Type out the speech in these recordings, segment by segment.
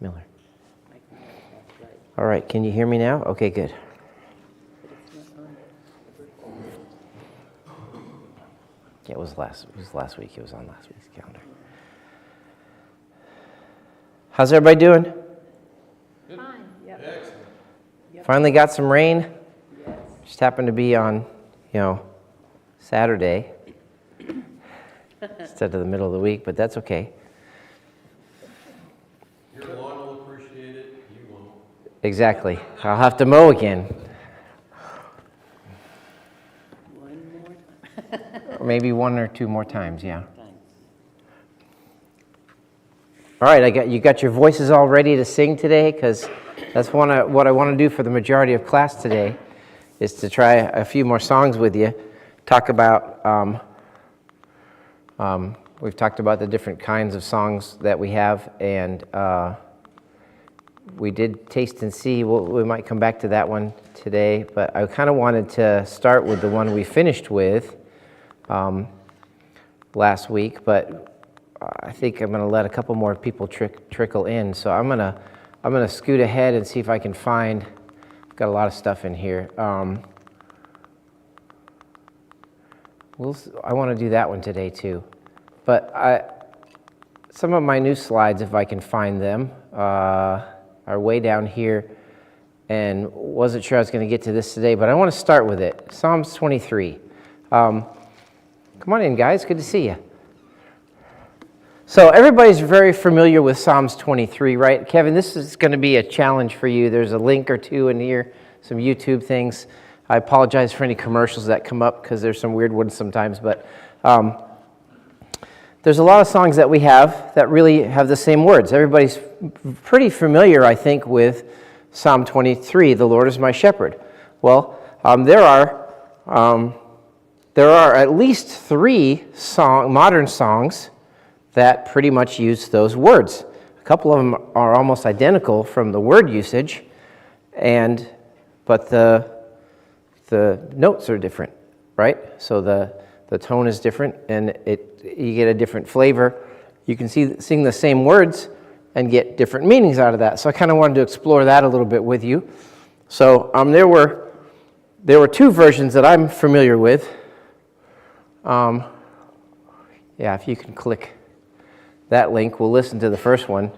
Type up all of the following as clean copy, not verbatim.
Miller. All right, can you hear me now? Okay, good. Yeah, it was last week. It was on last week's calendar. How's everybody doing? Fine. Yep. Excellent. Finally got some rain. Yes. Just happened to be on, Saturday instead of the middle of the week, but that's okay. Your lawn will appreciate it. You won't. Exactly. I'll have to mow again. One more time. Or maybe one or two more times, yeah. All right, you got your voices all ready to sing today, because that's what I want to do for the majority of class today, is to try a few more songs with you. Talk about, we've talked about the different kinds of songs that we have, and we did taste and see. We might come back to that one today, but I kind of wanted to start with the one we finished with last week, but I think I'm going to let a couple more people trickle in. So I'm going to scoot ahead and see if I can find. I've got a lot of stuff in here. I want to do that one today too, but some of my new slides, if I can find them, are way down here, and wasn't sure I was going to get to this today, but I want to start with it. Psalms 23. Come on in, guys. Good to see you. So everybody's very familiar with Psalms 23, right? Kevin, this is going to be a challenge for you. There's a link or two in here, some YouTube things. I apologize for any commercials that come up, because there's some weird ones sometimes, but there's a lot of songs that we have that really have the same words. Everybody's pretty familiar, I think, with Psalm 23, "The Lord is my shepherd." Well, there are at least three modern songs that pretty much use those words. A couple of them are almost identical from the word usage, but the notes are different, right? So the tone is different, and you get a different flavor. You can sing the same words and get different meanings out of that. So I kind of wanted to explore that a little bit with you. So there were two versions that I'm familiar with. If you can click that link, we'll listen to the first one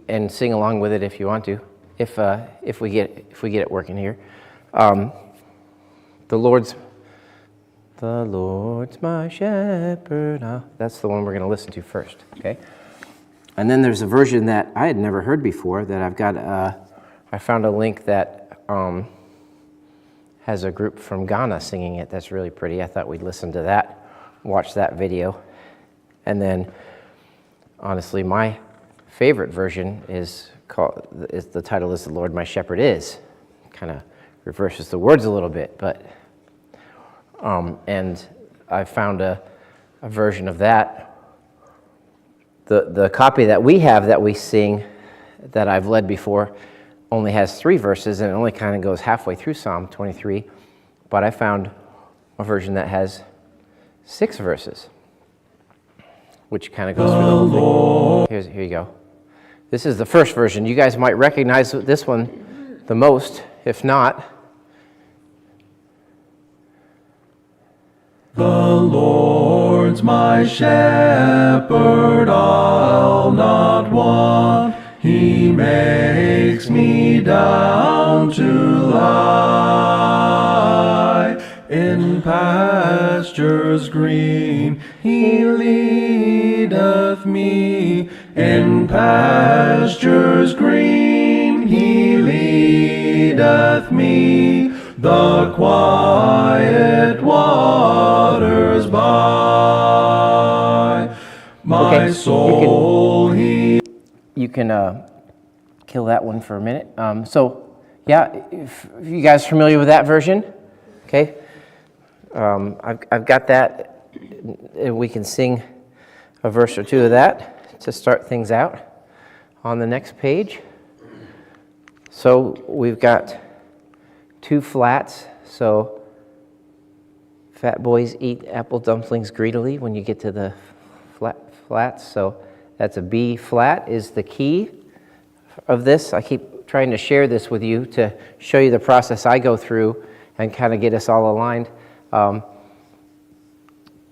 and sing along with it if you want to, if we get it working here. The Lord's my shepherd. That's the one we're going to listen to first, okay? And then there's a version that I had never heard before that I've got. I found a link that has a group from Ghana singing it. That's really pretty. I thought we'd listen to that, watch that video. And then, honestly, my favorite version the title is "The Lord My Shepherd Is." Kind of reverses the words a little bit, but and I found a version of that. The copy that we have that we sing, that I've led before, only has 3 verses, and it only kind of goes halfway through Psalm 23. But I found a version that has 6 verses, which kind of goes through the whole thing. Here you go. This is the first version. You guys might recognize this one the most. If not, "The Lord's my shepherd, I'll not want. He makes me down to lie in pastures green. He leadeth me in pastures green. He leadeth me the quiet waters by. My soul you can kill that one for a minute. If you guys familiar with that version, okay. I've got that. We can sing a verse or two of that to start things out on the next page. So we've got 2 flats. So fat boys eat apple dumplings greedily when you get to the flats. So That's a B flat is the key of this. I keep trying to share this with you to show you the process I go through and kind of get us all aligned.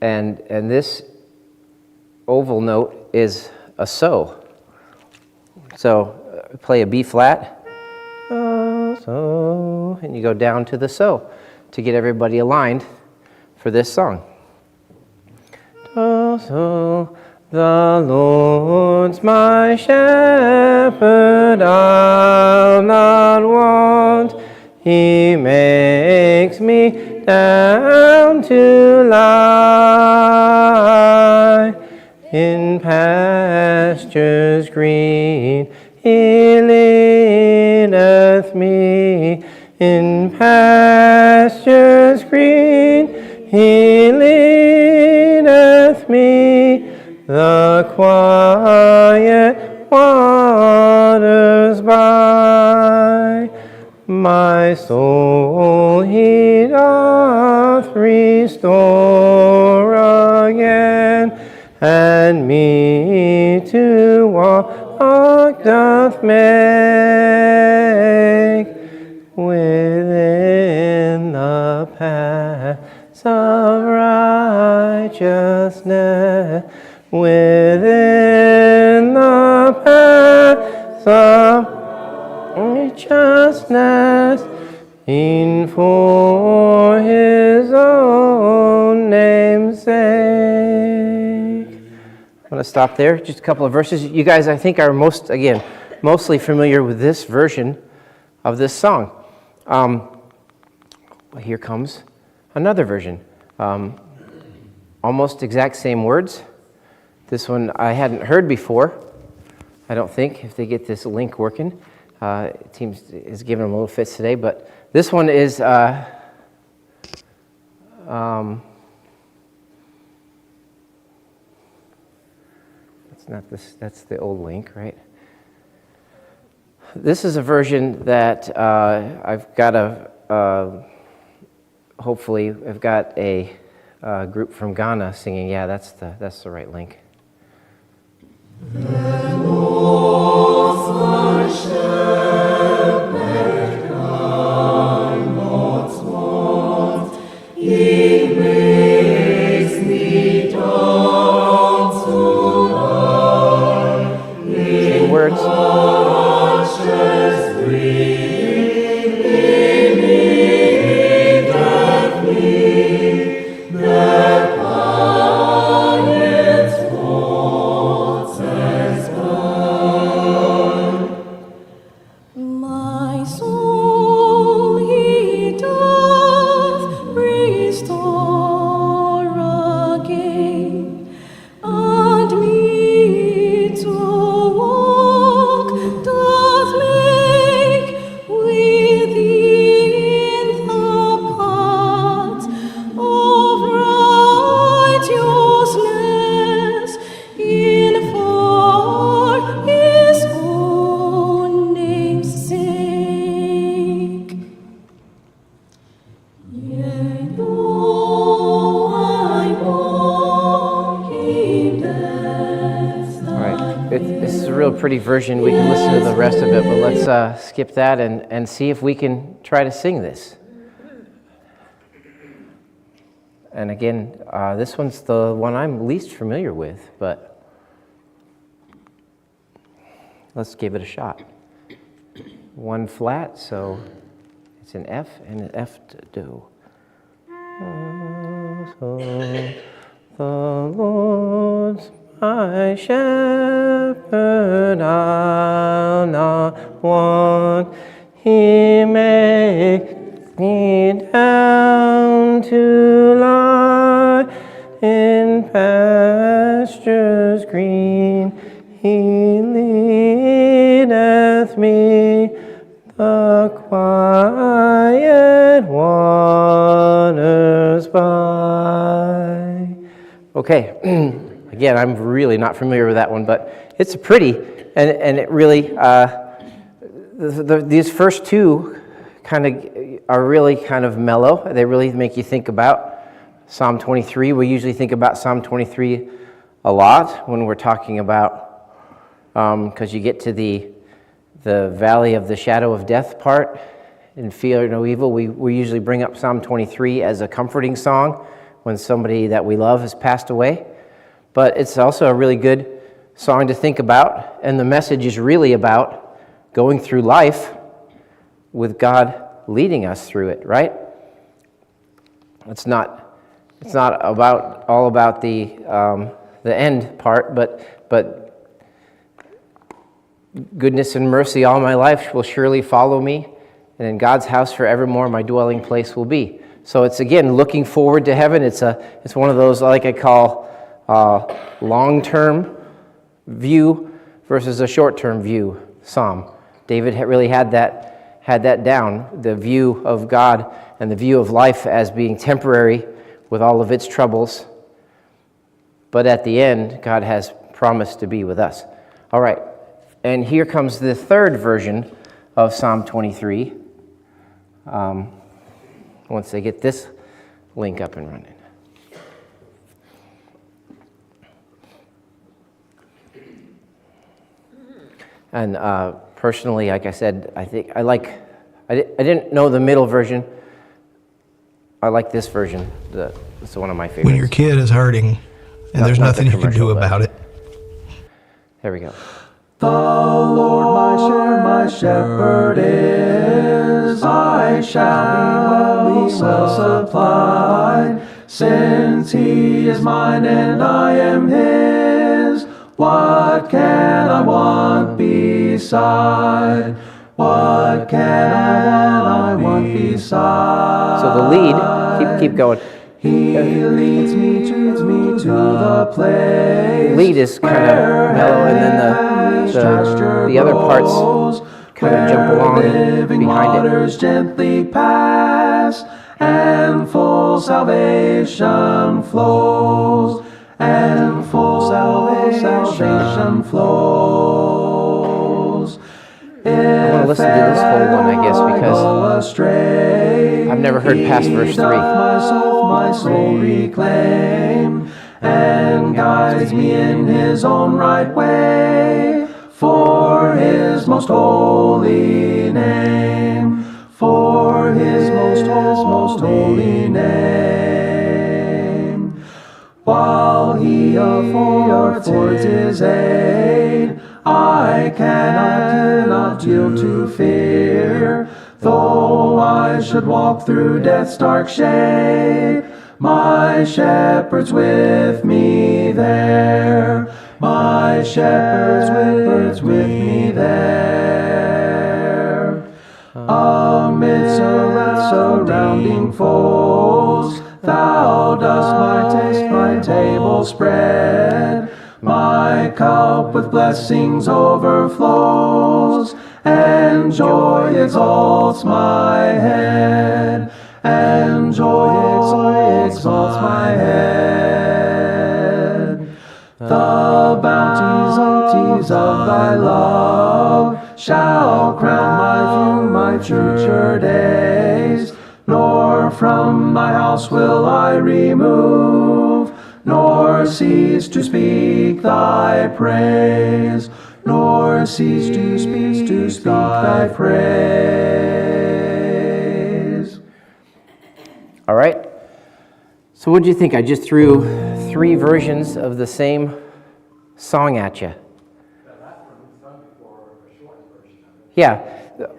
And this oval note is a so. So play a B flat, so, and you go down to the so to get everybody aligned for this song. So the Lord's my shepherd, I'll not want. He makes me down to lie in pastures green. He leadeth me in pastures green. He leadeth me the quiet waters by. My soul he doth restore again, and me to walk doth make within the paths of righteousness, within the paths of righteousness, in for his own name's sake. I'm going to stop there, just a couple of verses. You guys, I think, are mostly familiar with this version of this song. Here comes another version. Almost exact same words. This one I hadn't heard before, I don't think, if they get this link working. Team is giving them a little fits today, but this one is it's not this. That's the old link, right? This is a version that I've got hopefully I've got a group from Ghana singing. Yeah, that's the right link. Same words. My soul he doth restore again, and me to walk doth make within the paths of righteousness, in for his own name's sake. Yea, though I walk in death's All right, this is a real pretty version. We can listen to the rest of it, but let's skip that and see if we can try to sing this. And again, this one's the one I'm least familiar with, but let's give it a shot. One flat, so it's an F and an F to do. So the Lord's my shepherd, I'll not want. He makes me down to lie in pastures green. He leadeth me the quiet waters by. Okay, again, I'm really not familiar with that one, but it's pretty, and it really, these first two are really kind of mellow. They really make you think about Psalm 23. We usually think about Psalm 23 a lot when we're talking about because you get to the valley of the shadow of death part, and fear no evil. We usually bring up Psalm 23 as a comforting song when somebody that we love has passed away. But it's also a really good song to think about, and the message is really about going through life with God leading us through it, right? It's not all about the end part, but goodness and mercy all my life will surely follow me, and in God's house forevermore my dwelling place will be. So it's, again, looking forward to heaven. It's one of those, like I call, long-term view versus a short-term view psalm. David really had that down, the view of God and the view of life as being temporary with all of its troubles. But at the end, God has promised to be with us. All right, and here comes the third version of Psalm 23. Once they get this link up and running. And personally, like I said, I didn't know the middle version. I like this version. It's one of my favorites. When your kid is hurting and there's nothing you can do about it. There we go. The Lord my shepherd is, I shall be well supplied. Since he is mine and I am his, what can I want beside? What can I want beside? So the lead, keep going. He leads me to the place. Lead is kind of mellow, and then the other parts kind of jump along behind waters it. Gently pass, and full salvation flows, and full salvation flows. I want to listen to this whole one, I guess, because I've never heard past verse 3. My soul reclaim, and guides me in his own right way, for his most holy name, for his most holy name. While he affords his aid, I cannot yield to fear. Though I should walk through death's dark shade, my shepherd's with me there. My shepherd's with me there. Amid surrounding foes, thou dost my table spread. My cup with blessings overflows, and joy exalts my head, and joy exalts my head. The bounties of thy love shall crown my future days, nor from thy house will I remove, nor cease to speak thy praise, nor cease to speak thy praise. All right. So what do you think? I just threw 3 versions of the same song at you. Yeah,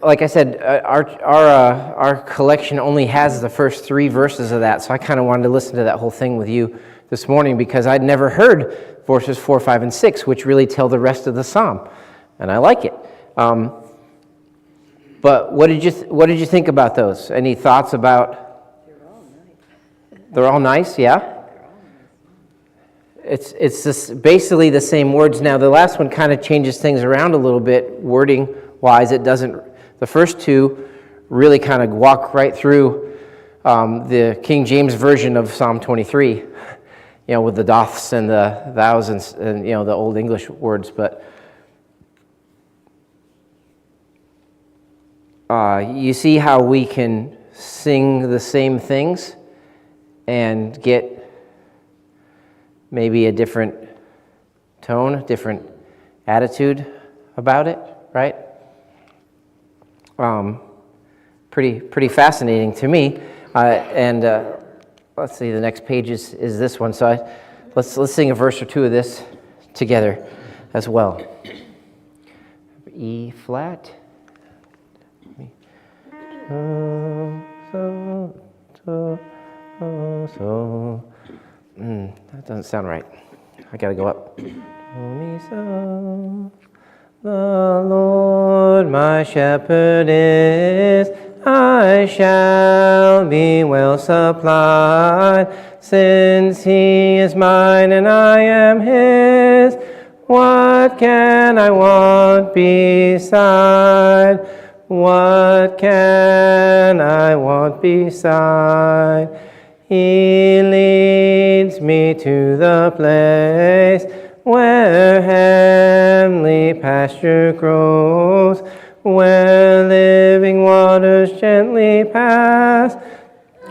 like I said, our collection only has the first 3 verses of that, so I kind of wanted to listen to that whole thing with you this morning because I'd never heard verses 4, 5, and 6, which really tell the rest of the psalm, and I like it. But what did you think about those? Any thoughts about? They're all nice, yeah. It's just basically the same words. Now the last one kind of changes things around a little bit, wording wise. It doesn't. The first 2 really kind of walk right through the King James version of Psalm 23. With the doths and the thous and the Old English words, but you see how we can sing the same things and get maybe a different tone, different attitude about it, right? Pretty fascinating to me. And let's see, the next page is this one. So let's sing a verse or two of this together as well. E flat. That doesn't sound right. I gotta go up. The Lord my shepherd is, I shall be well supplied. Since he is mine and I am his, what can I want beside? What can I want beside? He leads me to the place where heavenly pasture grows, where living waters gently pass,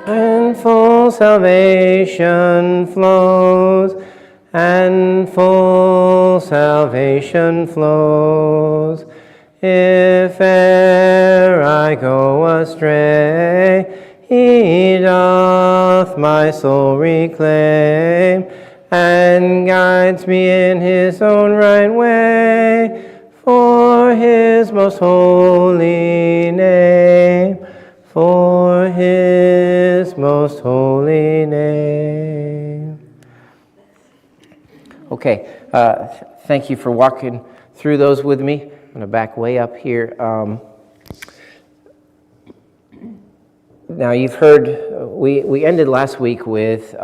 and full salvation flows, and full salvation flows. If e'er I go astray, he doth my soul reclaim, and guides me in his own right way, for his most holy name, for his most holy name. Okay, thank you for walking through those with me. I'm going to back way up here. Now you've heard, we ended last week with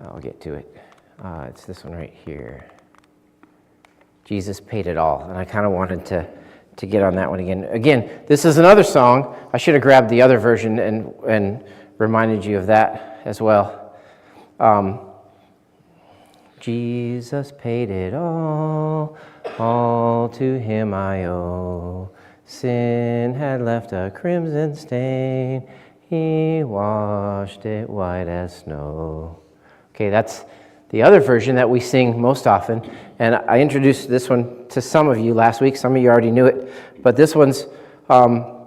I'll get to it. It's this one right here. Jesus paid it all, and I kind of wanted to get on that one again. Again, this is another song. I should have grabbed the other version and reminded you of that as well. Jesus paid it all to him I owe. Sin had left a crimson stain, he washed it white as snow. Okay, that's the other version that we sing most often. And I introduced this one to some of you last week. Some of you already knew it. But this one's, some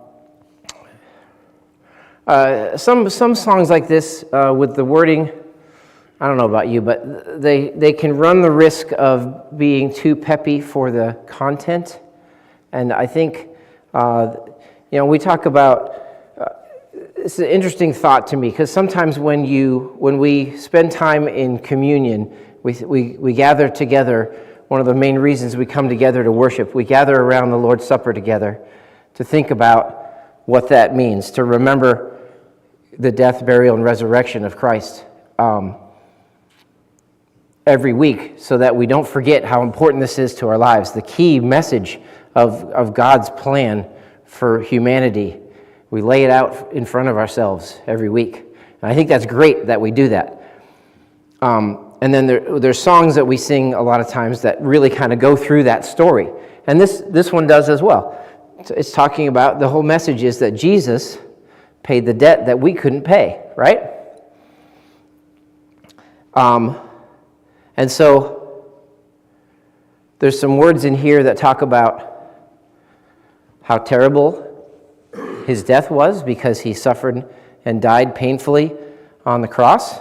songs like this with the wording, I don't know about you, but they can run the risk of being too peppy for the content. And I think, we talk about, it's an interesting thought to me, because sometimes when we spend time in communion, we gather together. One of the main reasons we come together to worship, we gather around the Lord's Supper together to think about what that means, to remember the death, burial, and resurrection of Christ every week, so that we don't forget how important this is to our lives, the key message of God's plan for humanity. We lay it out in front of ourselves every week. And I think that's great that we do that. And then there's songs that we sing a lot of times that really kind of go through that story. And this one does as well. It's talking about, the whole message is that Jesus paid the debt that we couldn't pay, right? And so there's some words in here that talk about how terrible his death was, because he suffered and died painfully on the cross.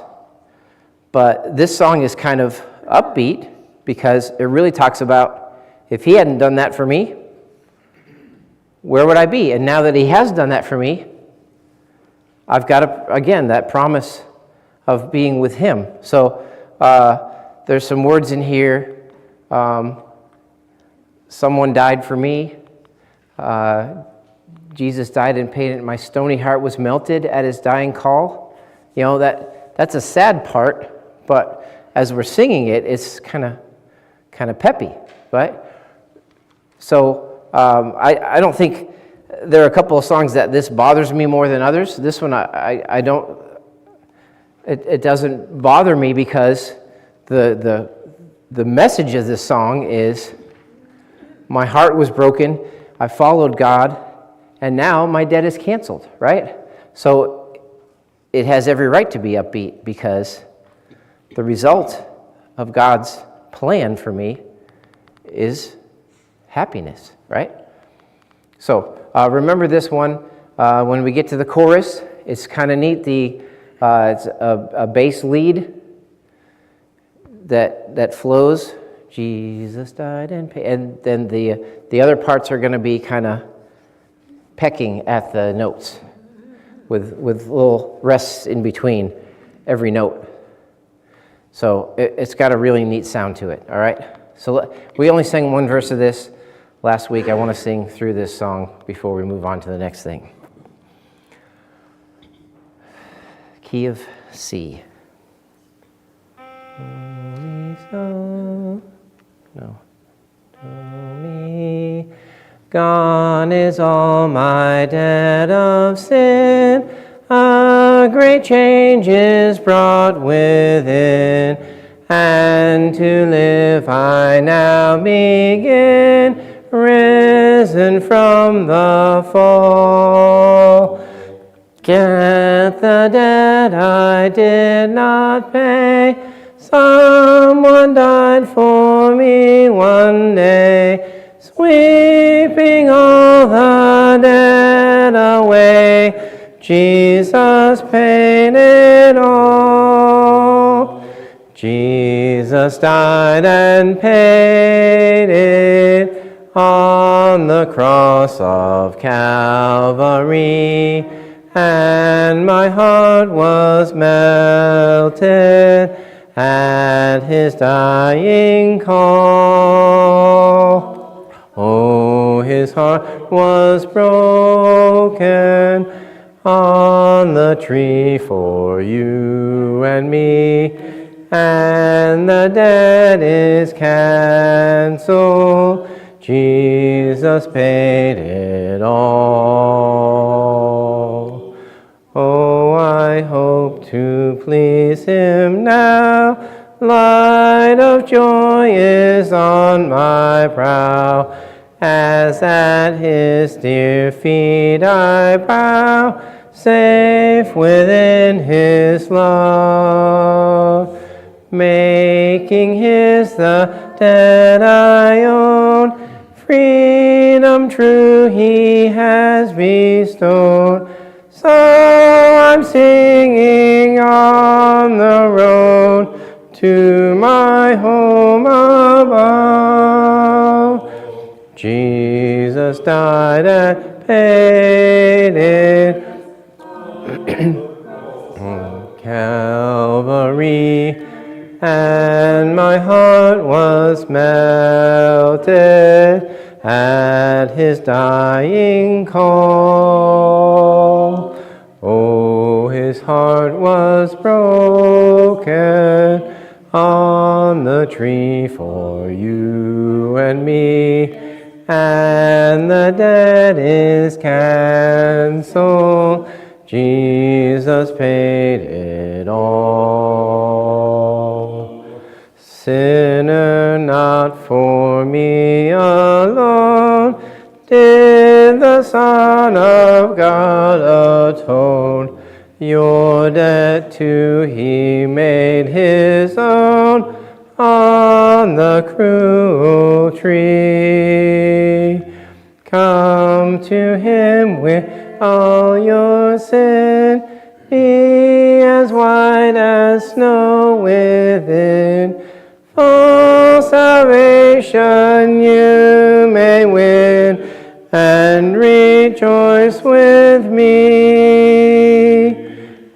But this song is kind of upbeat, because it really talks about, if he hadn't done that for me, where would I be? And now that he has done that for me, I've got, again, that promise of being with him. So there's some words in here. Someone died for me. Jesus died and paid it. My stony heart was melted at his dying call. That's a sad part, but as we're singing it, it's kind of peppy, right? So I don't think, there are a couple of songs that this bothers me more than others. This one I don't. It doesn't bother me, because the message of this song is, my heart was broken, I followed God, and now my debt is canceled, right? So it has every right to be upbeat, because the result of God's plan for me is happiness, right? So remember this one. When we get to the chorus, it's kind of neat. It's a bass lead that flows. Jesus died and paid. And then the other parts are going to be kind of pecking at the notes with little rests in between every note. So it's got a really neat sound to it, all right? So we only sang one verse of this last week. I want to sing through this song before we move on to the next thing. Key of C. No. Do, mi. Gone is all my debt of sin. A great change is brought within, and to live I now begin, risen from the fall. Get the debt I did not pay. Someone died for me one day, sweeping all the debt away. Jesus paid it all. Jesus died and paid it on the cross of Calvary, and my heart was melted at his dying call. Oh, his heart was broken on the tree for you and me, and the debt is canceled. Jesus paid it all. Oh, I hope to please him now. Light of joy is on my brow, as at his dear feet I bow, safe within his love. Making his the debt I own, freedom true he has bestowed. So I'm singing on the road to my home above. Jesus died and paid it on Calvary, and my heart was melted at his dying call. Oh, his heart was broken on the tree for you and me, and the debt is canceled. Jesus paid it all. Sinner, not for me alone did the Son of God atone. Your debt too he made his own on the cruel tree. Come to him with all your sin, be as white as snow within. Full salvation you may win, and rejoice with me.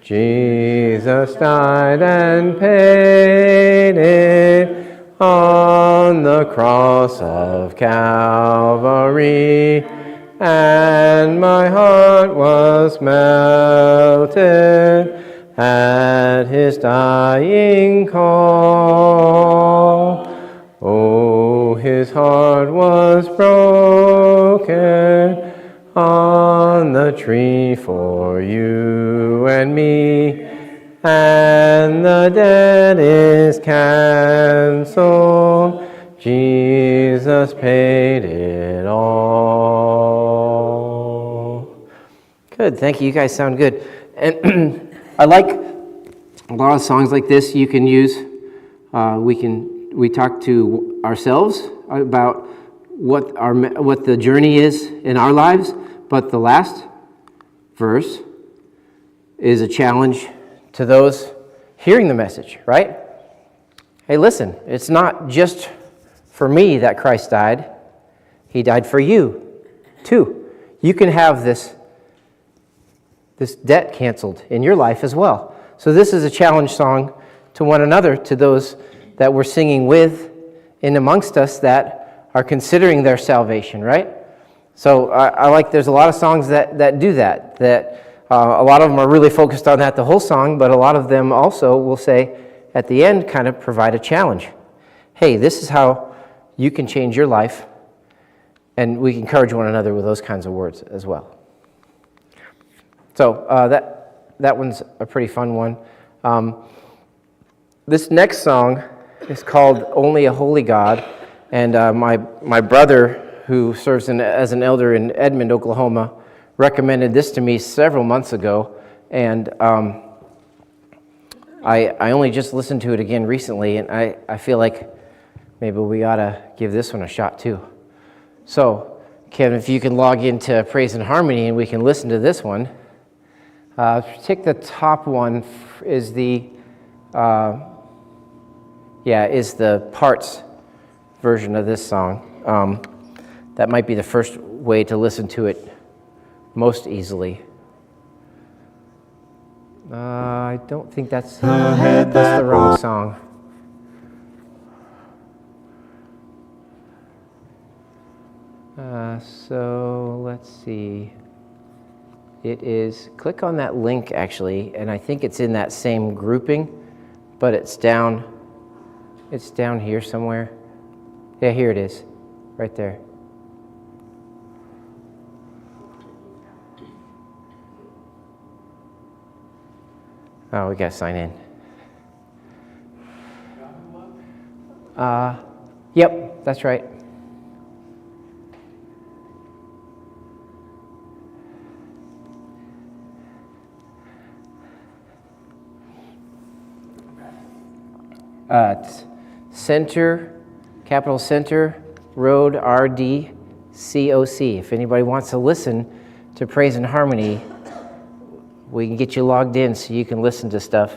Jesus died and paid it on the cross of Calvary, and my heart was melted at his dying call. Oh, his heart was broken on the tree for you and me, and the debt is canceled. Jesus paid it all. Good, thank you. You guys sound good. And I like A lot of songs like this you can use. We talk to ourselves about what the journey is in our lives, but the last verse is a challenge to those hearing the message, right? Hey, listen, it's not just for me that Christ died. He died for you, too. You can have this debt canceled in your life as well. So this is a challenge song to one another, to those that we're singing with and amongst us that are considering their salvation, right? So I like, there's a lot of songs that do that a lot of them are really focused on that the whole song, but a lot of them also will say at the end kind of provide a challenge. Hey, this is how you can change your life, and we encourage one another with those kinds of words as well. So that one's a pretty fun one. This next song is called Only a Holy God, and my brother, who serves as an elder in Edmond, Oklahoma, recommended this to me several months ago, and I only just listened to it again recently, and I feel like maybe we ought to give this one a shot too. So, Kevin, if you can log into Praise and Harmony and we can listen to this one. Take the top one is the parts version of this song. That might be the first way to listen to it most easily. I don't think that's the wrong song. So let's see. It is, click on that link actually, and I think it's in that same grouping, but it's down here somewhere. Yeah, here it is, right there. Oh, we gotta sign in. Yep, that's right. Center, capital Center, Road, RD, COC. If anybody wants to listen to Praise and Harmony, we can get you logged in so you can listen to stuff.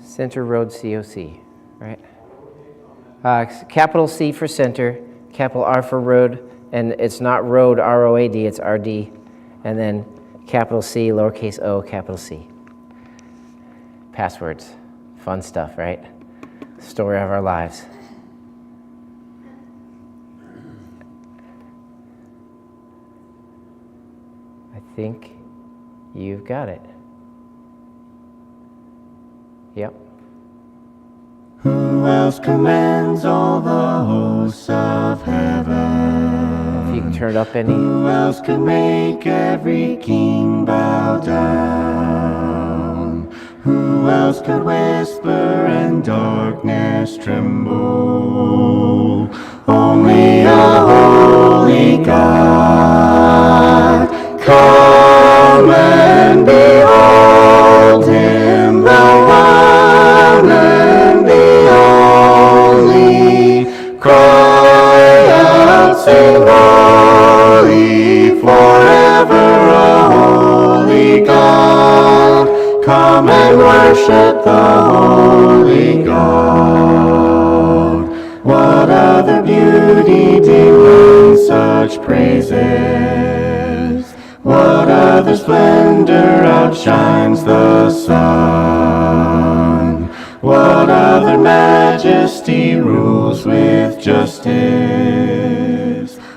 Center Road, COC, right? Capital C for Center, capital R for Road, and it's not Road, R-O-A-D, it's R-D, and then capital C, lowercase o, capital C. Passwords, fun stuff, right? Story of our lives. I think you've got it. Yep. Who else commands all the hosts of heaven? If you can turn it up any. Who else could make every king bow down? Who else could whisper and darkness tremble? Only a holy God. Come and behold him, the one and the only. Cry out, sing holy, forever a holy God. Come and worship the holy God. What other beauty demands such praises? What other splendor outshines the sun? What other majesty rules with justice?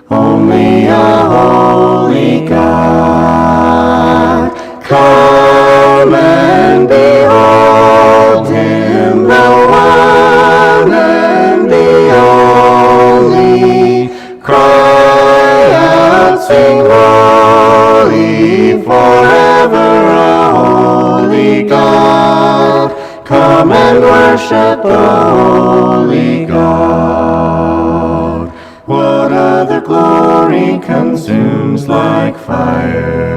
Only a holy God. Come and behold him, the one and the only. Cry out, sing holy, forever a holy God. Come and worship the holy God. What other other glory consumes like fire?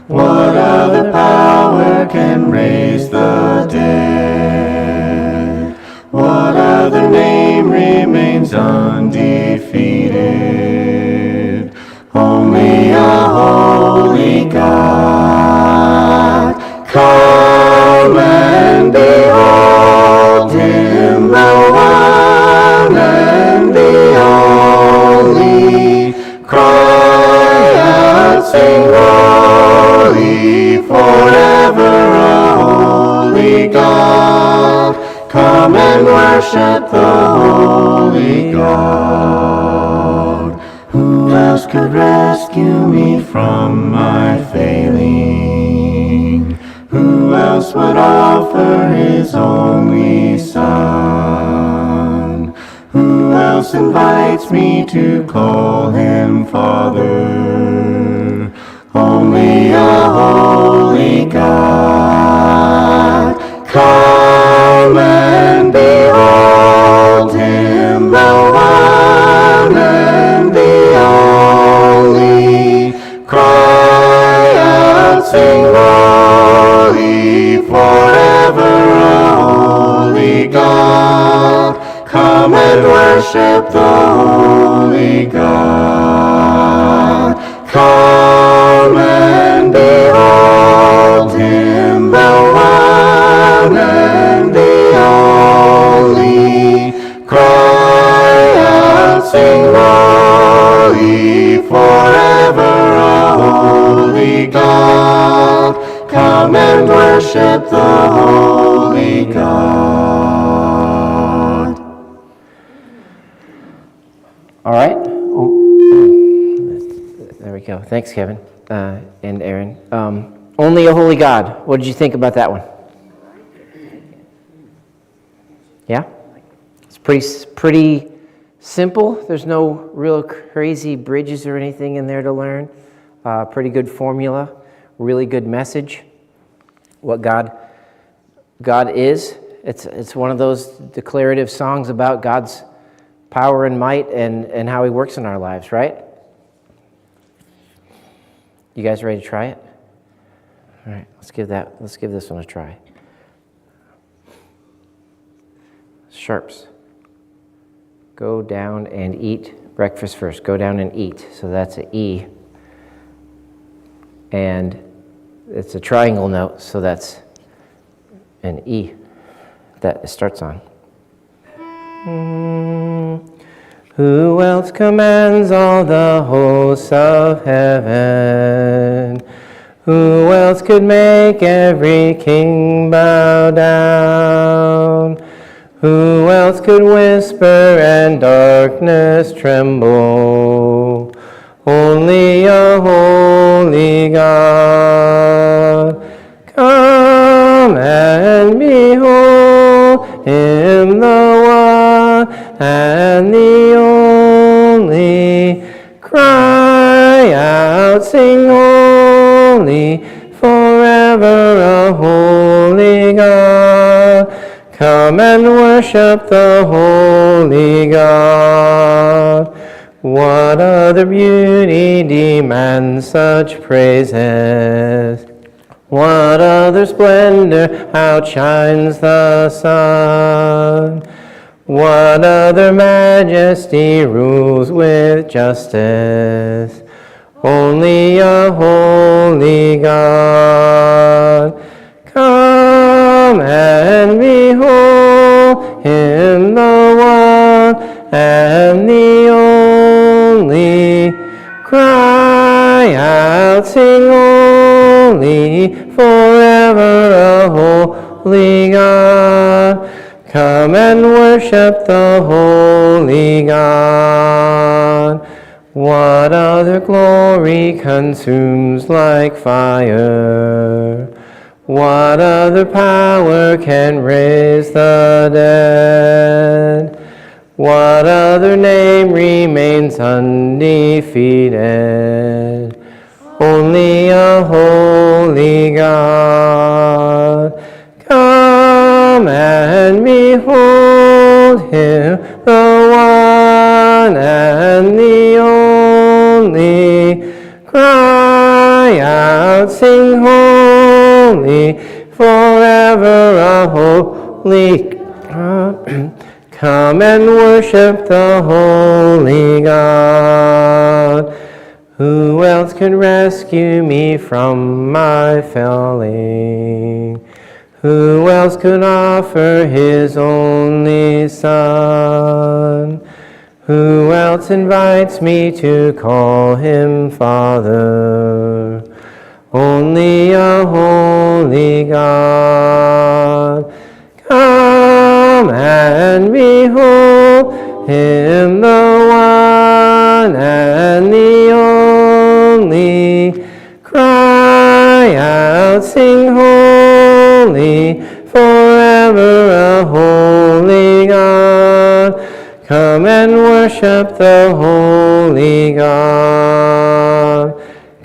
What other power can raise the dead? What other name remains undefeated? Only a holy God. Come and behold him, the one and the only. Cry out, sing holy, forever a holy God. Come and worship the holy God. Who else could rescue me from my failing? Who else would offer his only Son? Who else invites me to call him Father? Only a holy God. Come and behold him, the one and the only. Cry out, sing holy, forever a holy God. Come and worship the holy God. Come and behold him, the one and the only. Cry out, sing holy, forever a holy God. Come and worship the holy God. All right. Oh, there we go. Thanks, Kevin and Aaron. Only a holy God. What did you think about that one? Yeah? It's pretty simple. There's no real crazy bridges or anything in there to learn. Pretty good formula. Really good message. What God is. It's one of those declarative songs about God's power and might and how he works in our lives, right? You guys ready to try it? All right, let's give this one a try. Sharps. Go down and eat breakfast first. Go down and eat. So that's an E. And it's a triangle note, so that's an E that it starts on. Who else commands all the hosts of heaven? Who else could make every king bow down? Who else could whisper and darkness tremble? Only a holy God. Come and behold him, the one and the only. Cry out, sing holy, forever a holy God. Come and worship the holy God. What other beauty demands such praises? What other splendor outshines the sun? What other majesty rules with justice? Only a holy God. Come and behold him, the one and the only. Cry out, sing holy, forever a holy God. Come and worship the holy God. What other glory consumes like fire? What other power can raise the dead? What other name remains undefeated? Only a holy God. Come and behold him, the one and the only. Cry out, sing holy, forever a holy God. Come and worship the holy God. Who else can rescue me from my failing? Who else could offer his only Son? Who else invites me to call him Father? Only a holy God. Come and behold him, the one and the only. Cry out, sing holy, forever a holy God. Come and worship the holy God.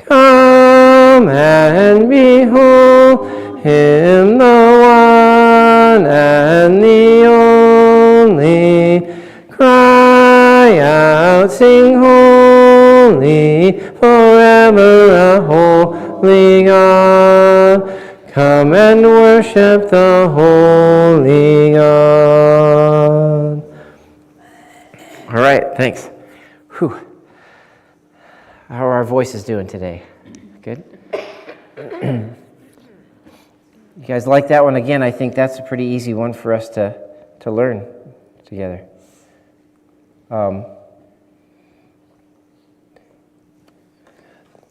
Come and behold him, the one and the only. Cry out, sing holy, forever a holy God. Come and worship the holy God. All right, thanks. Whew. How are our voices doing today? Good? You guys like that one? Again, I think that's a pretty easy one for us to learn together.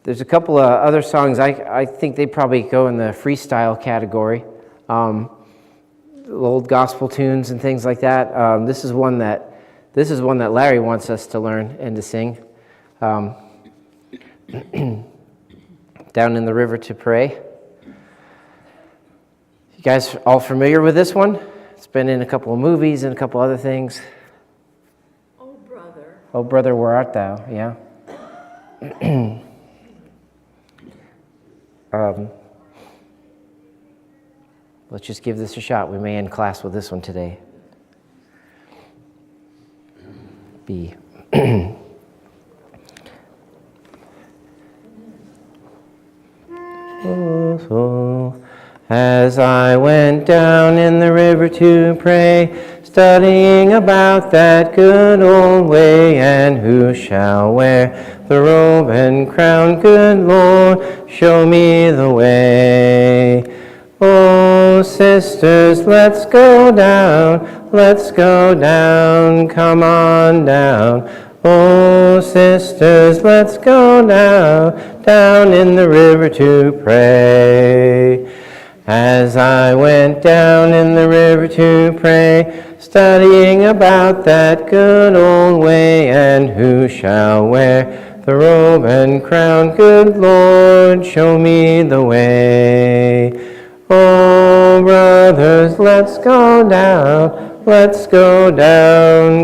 There's a couple of other songs. I think they probably go in the freestyle category. Old gospel tunes and things like that. This is one that Larry wants us to learn and to sing. Down in the River to Pray. You guys all familiar with this one? It's been in a couple of movies and a couple other things. Oh, brother, where art thou? Yeah. Let's just give this a shot. We may end class with this one today. B. As I went down in the river to pray, studying about that good old way, and who shall wear the robe and crown, good Lord, show me the way. Oh, sisters, let's go down, come on down. Oh, sisters, let's go down in the river to pray. As I went down in the river to pray, studying about that good old way, and who shall wear the robe and crown, good Lord, show me the way. Oh, brothers, let's go down,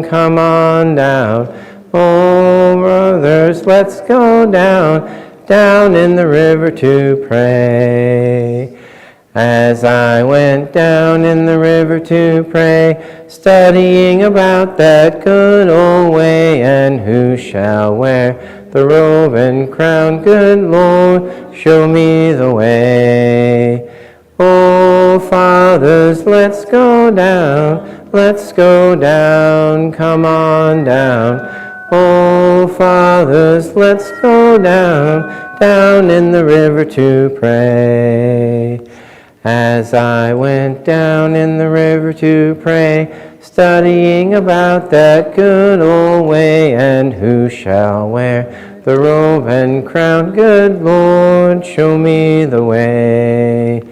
come on down. Oh, brothers, let's go down in the river to pray. As I went down in the river to pray, studying about that good old way, and who shall wear the robe and crown, good Lord, show me the way. Oh, fathers, let's go down, come on down. Oh, fathers, let's go down in the river to pray. As I went down in the river to pray, studying about that good old way, and who shall wear the robe and crown, good Lord, show me the way.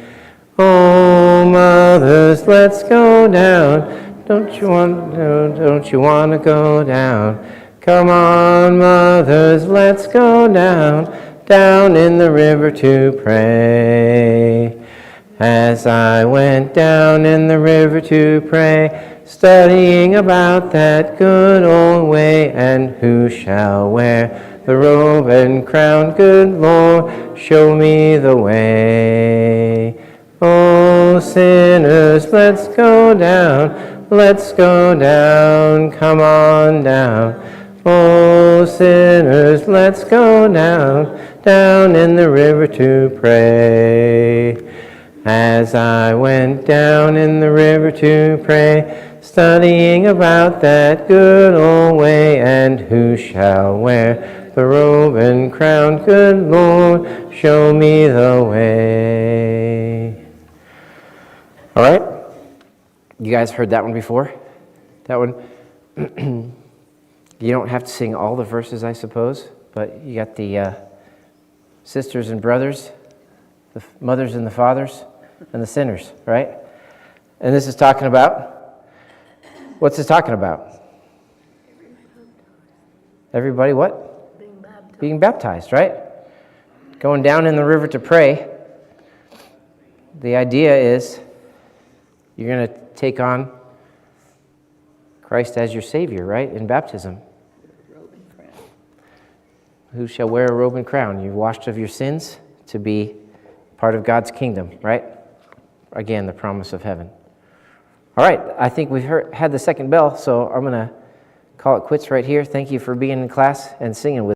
Oh, mothers, let's go down. Don't you want to go down? Come on, mothers, let's go down in the river to pray. As I went down in the river to pray, studying about that good old way, and who shall wear the robe and crown, good Lord, show me the way. Oh, sinners, let's go down, come on down. Oh, sinners, let's go down in the river to pray. As I went down in the river to pray, studying about that good old way, and who shall wear the robe and crown? Good Lord, show me the way. All right? You guys heard that one before? That one? You don't have to sing all the verses, I suppose, but you got the sisters and brothers, the mothers and the fathers, and the sinners, right? And this is talking about, what's this talking about? Everybody what? Being baptized. Being baptized, right? Going down in the river to pray. The idea is you're going to take on Christ as your Savior, right? In baptism. Robe and crown. Who shall wear a robe and crown? You're washed of your sins to be part of God's kingdom, right? Again, the promise of heaven. All right, I think we've had the second bell, so I'm going to call it quits right here. Thank you for being in class and singing with